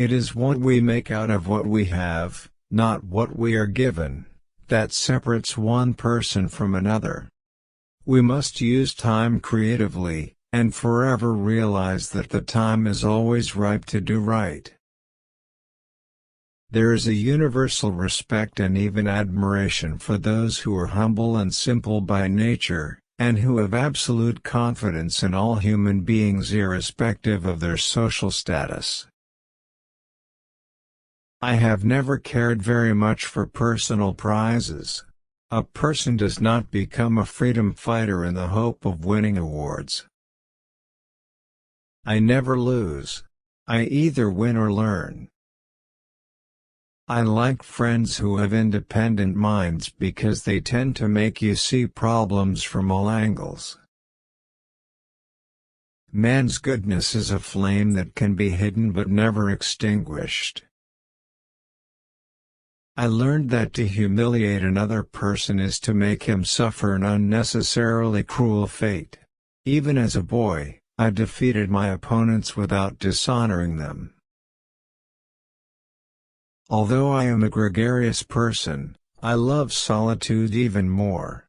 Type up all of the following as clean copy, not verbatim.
It is what we make out of what we have, not what we are given, that separates one person from another. We must use time creatively, and forever realize that the time is always ripe to do right. There is a universal respect and even admiration for those who are humble and simple by nature, and who have absolute confidence in all human beings irrespective of their social status. I have never cared very much for personal prizes. A person does not become a freedom fighter in the hope of winning awards. I never lose. I either win or learn. I like friends who have independent minds because they tend to make you see problems from all angles. Man's goodness is a flame that can be hidden but never extinguished. I learned that to humiliate another person is to make him suffer an unnecessarily cruel fate. Even as a boy, I defeated my opponents without dishonoring them. Although I am a gregarious person, I love solitude even more.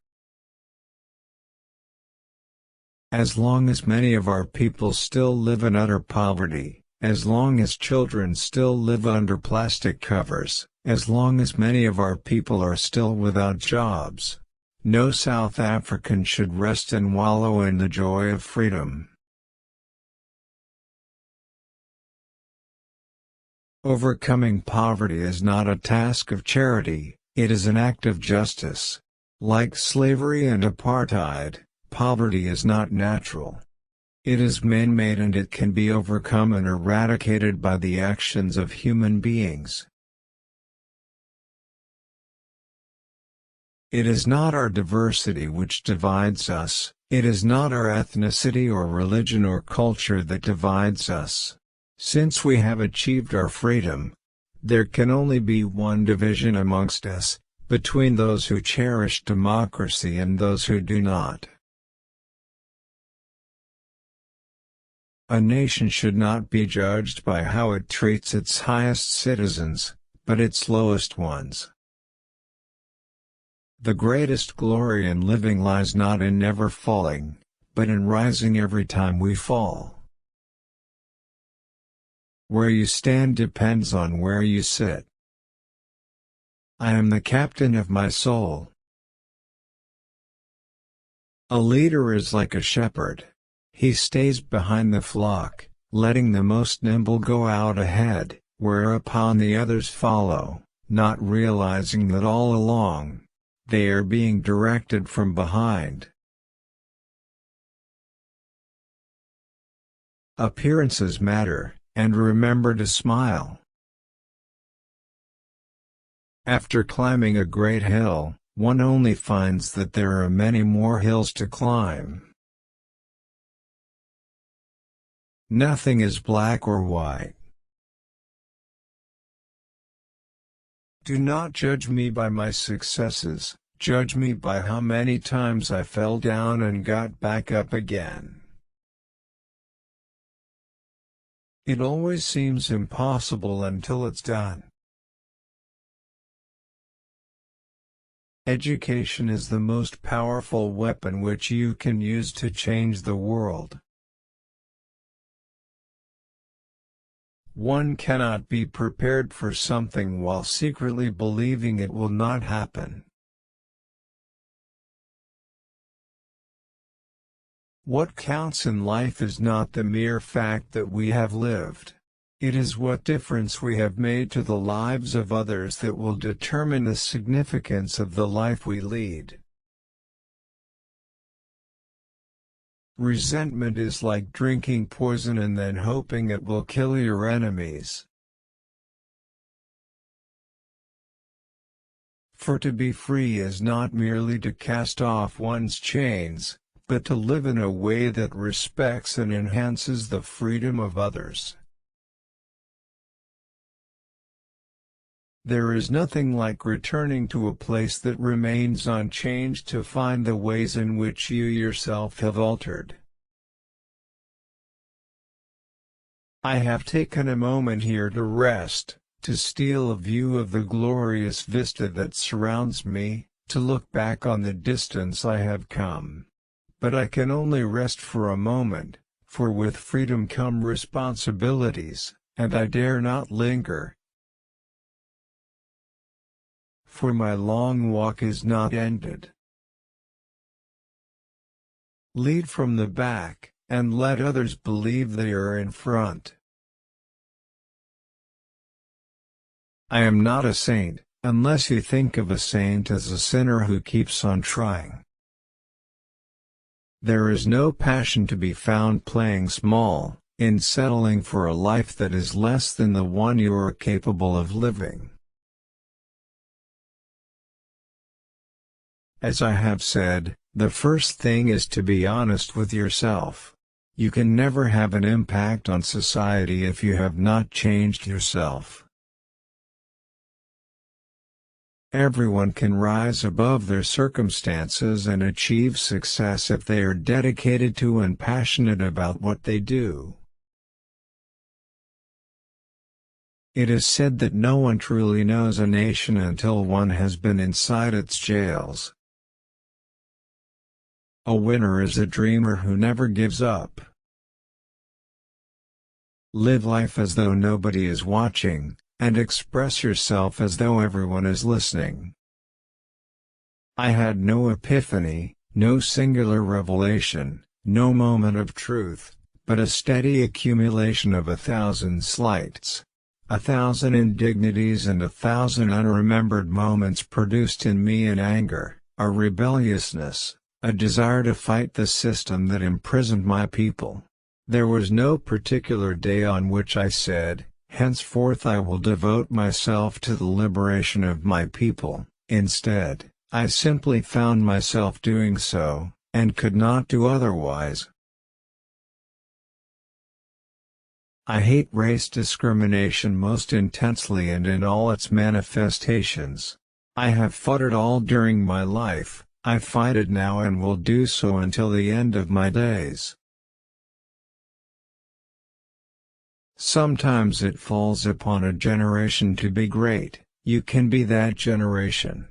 As long as many of our people still live in utter poverty, as long as children still live under plastic covers, as long as many of our people are still without jobs, no South African should rest and wallow in the joy of freedom. Overcoming poverty is not a task of charity, it is an act of justice. Like slavery and apartheid, poverty is not natural. It is man-made and it can be overcome and eradicated by the actions of human beings. It is not our diversity which divides us, it is not our ethnicity or religion or culture that divides us. Since we have achieved our freedom, there can only be one division amongst us, between those who cherish democracy and those who do not. A nation should not be judged by how it treats its highest citizens, but its lowest ones. The greatest glory in living lies not in never falling, but in rising every time we fall. Where you stand depends on where you sit. I am the captain of my soul. A leader is like a shepherd. He stays behind the flock, letting the most nimble go out ahead, whereupon the others follow, not realizing that all along, they are being directed from behind. Appearances matter, and remember to smile. After climbing a great hill, one only finds that there are many more hills to climb. Nothing is black or white. Do not judge me by my successes, judge me by how many times I fell down and got back up again. It always seems impossible until it's done. Education is the most powerful weapon which you can use to change the world. One cannot be prepared for something while secretly believing it will not happen. What counts in life is not the mere fact that we have lived. It is what difference we have made to the lives of others that will determine the significance of the life we lead. Resentment is like drinking poison and then hoping it will kill your enemies. For to be free is not merely to cast off one's chains, but to live in a way that respects and enhances the freedom of others. There is nothing like returning to a place that remains unchanged to find the ways in which you yourself have altered. I have taken a moment here to rest, to steal a view of the glorious vista that surrounds me, to look back on the distance I have come. But I can only rest for a moment, for with freedom come responsibilities, and I dare not linger. For my long walk is not ended. Lead from the back, and let others believe they are in front. I am not a saint, unless you think of a saint as a sinner who keeps on trying. There is no passion to be found playing small, in settling for a life that is less than the one you are capable of living. As I have said, the first thing is to be honest with yourself. You can never have an impact on society if you have not changed yourself. Everyone can rise above their circumstances and achieve success if they are dedicated to and passionate about what they do. It is said that no one truly knows a nation until one has been inside its jails. A winner is a dreamer who never gives up. Live life as though nobody is watching, and express yourself as though everyone is listening. I had no epiphany, no singular revelation, no moment of truth, but a steady accumulation of 1,000 slights, 1,000 indignities and 1,000 unremembered moments produced in me an anger, a rebelliousness, a desire to fight the system that imprisoned my people. There was no particular day on which I said, "Henceforth I will devote myself to the liberation of my people." Instead, I simply found myself doing so, and could not do otherwise. I hate race discrimination most intensely and in all its manifestations. I have fought it all during my life, I fight it now and will do so until the end of my days. Sometimes it falls upon a generation to be great. You can be that generation.